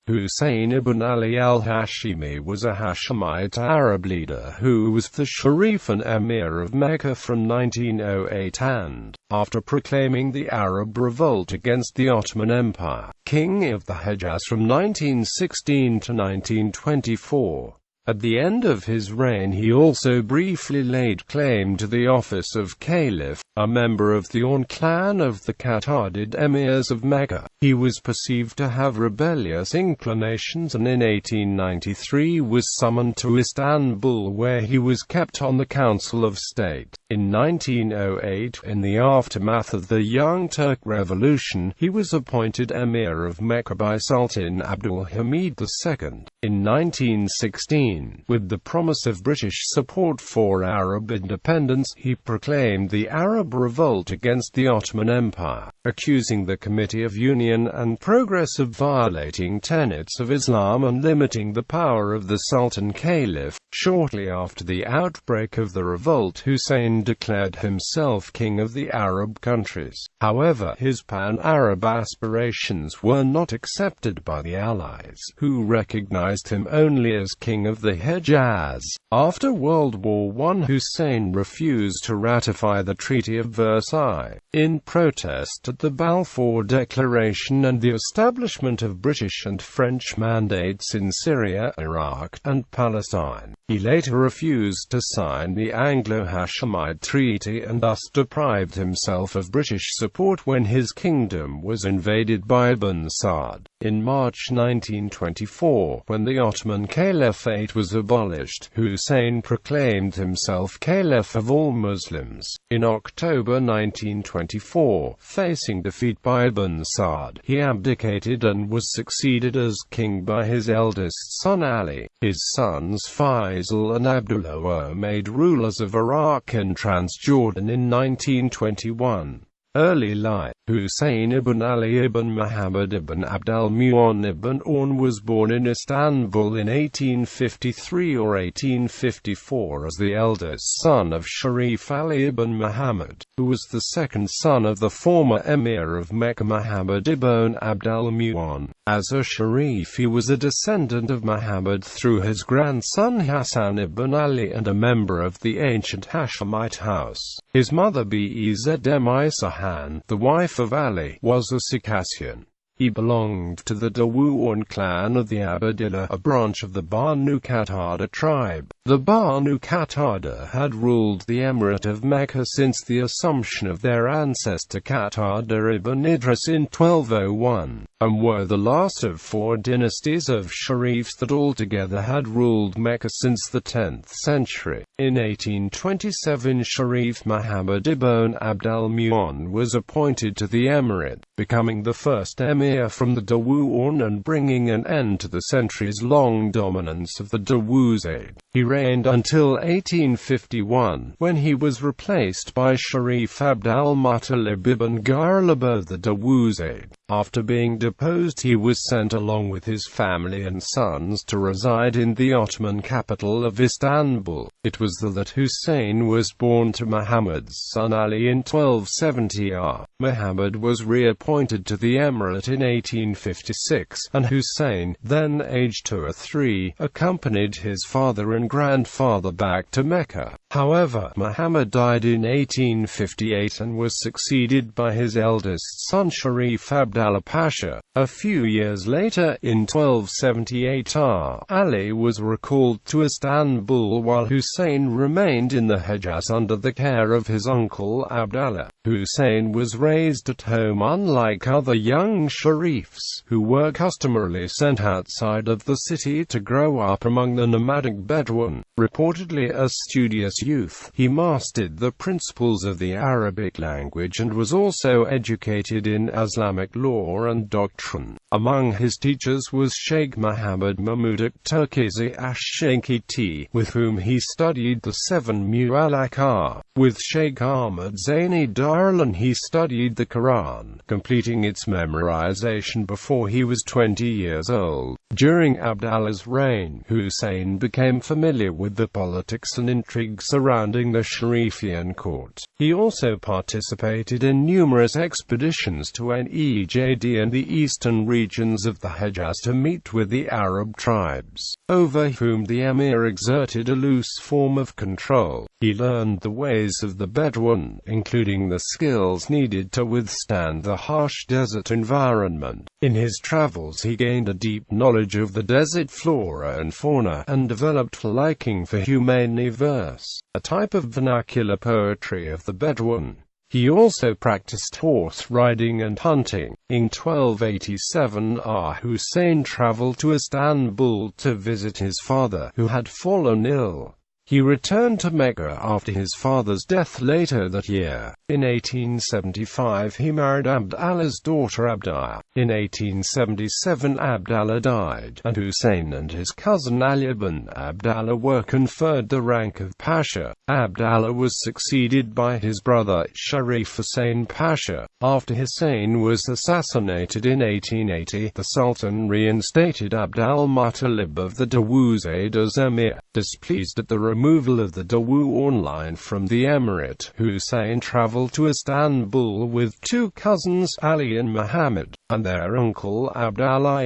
Hussein ibn Ali al-Hashimi was a Hashemite Arab leader who was the Sharif and Emir of Mecca from 1908 and, after proclaiming the Arab Revolt against the Ottoman Empire, king of the Hejaz from 1916 to 1924. At the end of his reign he also briefly laid claim to the office of Caliph, a member of the clan of the Qatadid emirs of Mecca. He was perceived to have rebellious inclinations and in 1893 was summoned to Istanbul where he was kept on the Council of State. In 1908, in the aftermath of the Young Turk Revolution, he was appointed Emir of Mecca by Sultan Abdul Hamid II. In 1916, with the promise of British support for Arab independence, he proclaimed the Arab Revolt against the Ottoman Empire, accusing the Committee of Union and Progress of violating tenets of Islam and limiting the power of the Sultan Caliph. Shortly after the outbreak of the revolt, Hussein declared himself king of the Arab countries. However, his pan-Arab aspirations were not accepted by the Allies, who recognized him only as king of the Hejaz. After World War I, Hussein refused to ratify the Treaty of Versailles, in protest at the Balfour Declaration and the establishment of British and French mandates in Syria, Iraq, and Palestine. He later refused to sign the Anglo-Hashemite Treaty and thus deprived himself of British support when his kingdom was invaded by Ibn Saud. In March 1924, when the Ottoman Caliphate was abolished, Hussein proclaimed himself Caliph of all Muslims. In October 1924, facing defeat by Ibn Saud, he abdicated and was succeeded as king by his eldest son Ali. His sons Faisal and Abdullah were made rulers of Iraq and Transjordan in 1921. Early life. Hussein ibn Ali ibn Muhammad ibn Abdul Mu'in ibn Orn was born in Istanbul in 1853 or 1854 as the eldest son of Sharif Ali ibn Muhammad, who was the second son of the former Emir of Mecca Muhammad ibn Abdul Mu'in. As a Sharif, he was a descendant of Muhammad through his grandson Hassan ibn Ali and a member of the ancient Hashemite house. His mother Isahan, the wife of Ali, was a Circassian. He belonged to the Dawood clan of the Abadillah, a branch of the Banu Qatada tribe. The Banu Qatada had ruled the Emirate of Mecca since the assumption of their ancestor Qatada ibn Idris in 1201, and were the last of four dynasties of Sharifs that altogether had ruled Mecca since the 10th century. In 1827, Sharif Muhammad ibn Abdul Mu'in was appointed to the emirate, becoming the first emir from the Dawood and bringing an end to the centuries-long dominance of the Dawood. He reigned until 1851, when he was replaced by Sharif Abdul Muttalib ibn Ghalib of the Dawood. After being deposed, he was sent along with his family and sons to reside in the Ottoman capital of Istanbul. It was there that Hussein was born to Muhammad's son Ali in 1270. Muhammad was reappointed to the emirate in 1856, and Hussein, then aged 2 or 3, accompanied his father and grandfather back to Mecca. However, Muhammad died in 1858 and was succeeded by his eldest son Sharif Abdullah Pasha. A few years later, in 1278, Ali was recalled to Istanbul while Hussein remained in the Hejaz under the care of his uncle Abdullah. Hussein was raised at home unlike other young Sharifs, who were customarily sent outside of the city to grow up among the nomadic Bedouin. Reportedly a studious youth, he mastered the principles of the Arabic language and was also educated in Islamic law and doctrine. Among his teachers was Sheikh Muhammad Mahmud Turkizi ash-Shaykiti, with whom he studied the 7 Mu'allaqah. With Sheikh Ahmad Zaini Darlan he studied the Quran, completing its memorization before he was 20 years old. During Abdallah's reign, Hussein became familiar with the politics and intrigue surrounding the Sharifian court. He also participated in numerous expeditions to Najd and the eastern regions of the Hejaz to meet with the Arab tribes, over whom the emir exerted a loose form of control. He learned the ways of the Bedouin, including the skills needed to withstand the harsh desert environment. In his travels he gained a deep knowledge of the desert flora and fauna, and developed a liking for Humani verse, a type of vernacular poetry of the Bedouin. He also practiced horse riding and hunting. In 1287, Hussein traveled to Istanbul to visit his father, who had fallen ill. He returned to Mecca after his father's death later that year. In 1875 he married Abdallah's daughter Abdallah. In 1877 Abdallah died, and Hussein and his cousin Ali ibn Abdallah were conferred the rank of Pasha. Abdallah was succeeded by his brother Sharif Hussein Pasha. After Hussein was assassinated in 1880, the Sultan reinstated Abd-al-Muttalib of the Dawood as emir. Displeased at the removal of the Dawood line from the emirate, Hussein traveled to Istanbul with two cousins, Ali and Muhammad, and their uncle Abdallah.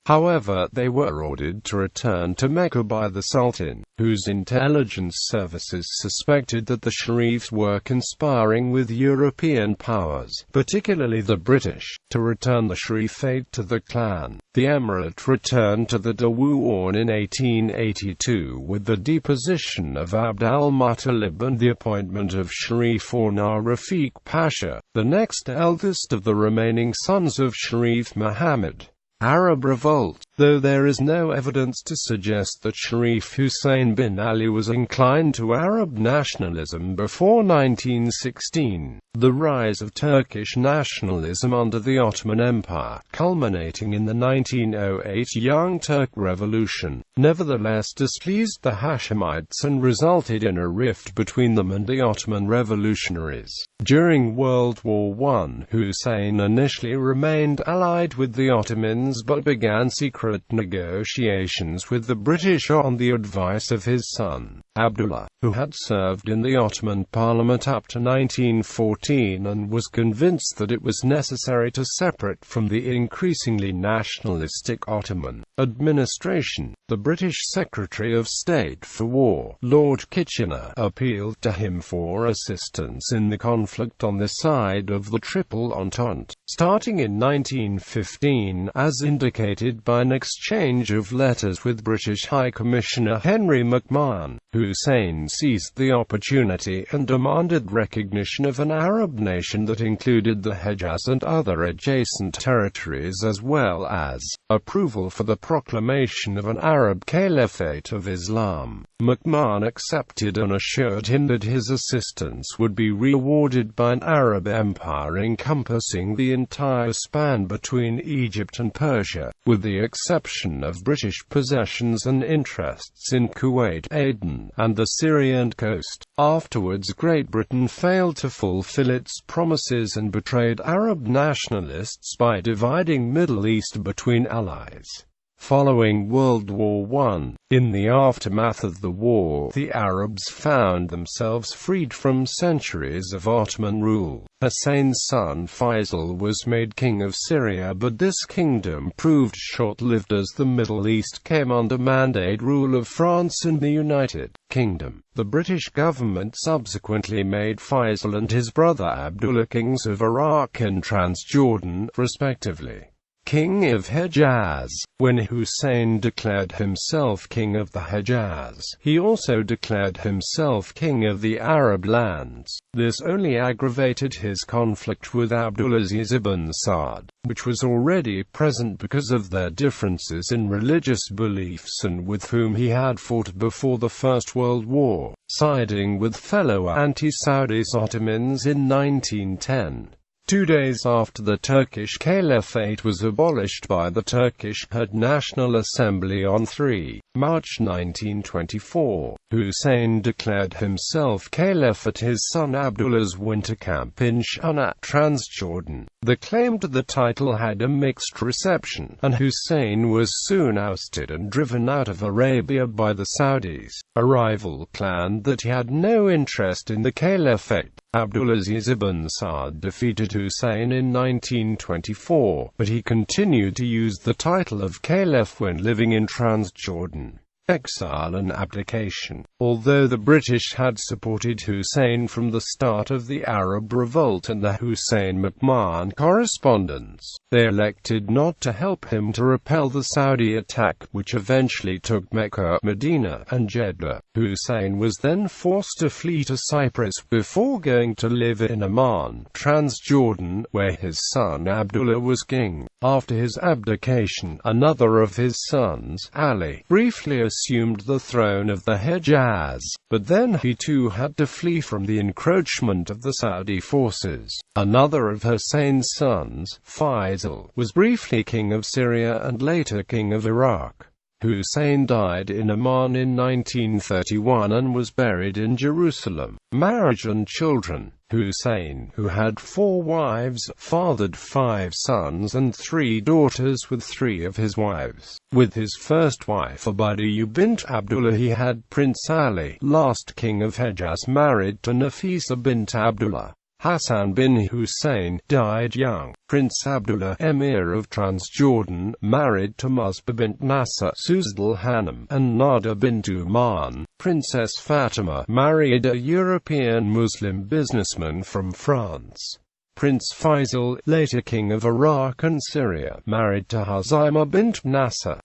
However, they were ordered to return to Mecca by the Sultan, whose intelligence services suspected that the Sharifs were conspiring with European powers, particularly the British, to return the Sharifate to the clan. The emirate returned to the Dawood in 1882 with the deposition of Abd-al-Muttalib and the appointment of Sharif Rafiq Pasha, the next eldest of the remaining sons of Sharif Muhammad. Arab Revolt. Though there is no evidence to suggest that Sharif Hussein bin Ali was inclined to Arab nationalism before 1916, the rise of Turkish nationalism under the Ottoman Empire, culminating in the 1908 Young Turk Revolution, nevertheless displeased the Hashemites and resulted in a rift between them and the Ottoman revolutionaries. During World War I, Hussein initially remained allied with the Ottomans but began secret negotiations with the British on the advice of his son, Abdullah, who had served in the Ottoman Parliament up to 1914 and was convinced that it was necessary to separate from the increasingly nationalistic Ottoman administration. The British Secretary of State for War, Lord Kitchener, appealed to him for assistance in the conflict on the side of the Triple Entente, starting in 1915, as indicated by an exchange of letters with British High Commissioner Henry McMahon. Hussein seized the opportunity and demanded recognition of an Arab nation that included the Hejaz and other adjacent territories, as well as approval for the proclamation of an Arab Caliphate of Islam. McMahon accepted and assured him that his assistance would be rewarded by an Arab empire encompassing the entire span between Egypt and Persia, with the exception of British possessions and interests in Kuwait, Aden, and the Syrian coast. Afterwards, Great Britain failed to fulfill its promises and betrayed Arab nationalists by dividing Middle East between allies. Following World War I, in the aftermath of the war, the Arabs found themselves freed from centuries of Ottoman rule. Hussein's son Faisal was made king of Syria, but this kingdom proved short-lived as the Middle East came under mandate rule of France and the United Kingdom. The British government subsequently made Faisal and his brother Abdullah kings of Iraq and Transjordan, respectively. King of Hejaz. When Hussein declared himself king of the Hejaz, he also declared himself king of the Arab lands. This only aggravated his conflict with Abdulaziz ibn Saud, which was already present because of their differences in religious beliefs and with whom he had fought before the First World War, siding with fellow anti-Saudis Ottomans in 1910. 2 days after the Turkish Caliphate was abolished by the Turkish National Assembly on 3 March 1924, Hussein declared himself Caliph at his son Abdullah's winter camp in Shunat, Transjordan. The claim to the title had a mixed reception, and Hussein was soon ousted and driven out of Arabia by the Saudis. A rival claimed that he had no interest in the caliphate. Abdulaziz ibn Saud defeated Hussein in 1924, but he continued to use the title of caliph when living in Transjordan. Exile and abdication. Although the British had supported Hussein from the start of the Arab Revolt and the Hussein-McMahon correspondence, they elected not to help him to repel the Saudi attack, which eventually took Mecca, Medina, and Jeddah. Hussein was then forced to flee to Cyprus before going to live in Amman, Transjordan, where his son Abdullah was king. After his abdication, another of his sons, Ali, briefly assumed the throne of the Hejaz, but then he too had to flee from the encroachment of the Saudi forces. Another of Hussein's sons, Faisal, was briefly king of Syria and later king of Iraq. Hussein died in Amman in 1931 and was buried in Jerusalem. Marriage and children. Hussein, who had 4 wives, fathered 5 sons and 3 daughters with 3 of his wives. With his first wife Ubaydiyah bint Abdullah he had Prince Ali, last king of Hejaz, married to Nafisa bint Abdullah. Hassan bin Hussein died young. Prince Abdullah, Emir of Transjordan, married to Musba bint Nasser, Suzdal Hanum, and Nada bint Uman. Princess Fatima married a European Muslim businessman from France. Prince Faisal, later king of Iraq and Syria, married to Hazima bint Nasser.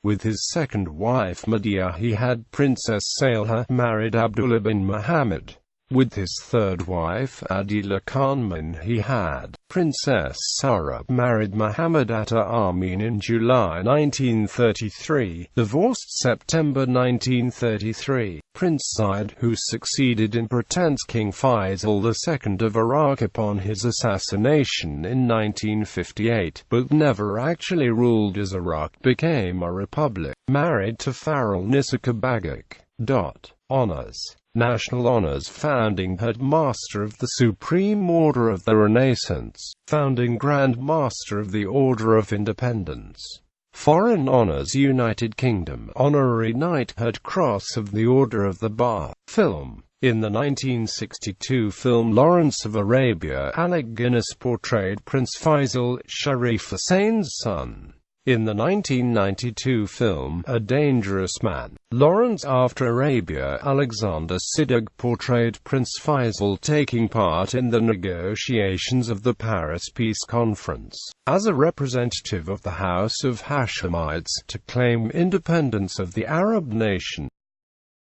With his second wife Madiyah he had Princess Salha, married Abdullah bin Muhammad. With his third wife, Adila Khanman, he had Princess Sarah, married Muhammad Atta Amin in July 1933, divorced September 1933. Prince Said, who succeeded in pretense King Faisal II of Iraq upon his assassination in 1958, but never actually ruled as Iraq became a republic, married to Farrell Nisaka Bagak. Honors. National honors. Founding Headmaster of the Supreme Order of the Renaissance, founding Grand Master of the Order of Independence. Foreign honors. United Kingdom, Honorary Knighthood, Cross of the Order of the Bath. Film. In the 1962 film Lawrence of Arabia, Alec Guinness portrayed Prince Faisal, Sharif Hussein's son. In the 1992 film A Dangerous Man, Lawrence After Arabia, Alexander Siddig portrayed Prince Faisal taking part in the negotiations of the Paris Peace Conference, as a representative of the House of Hashemites, to claim independence of the Arab nation.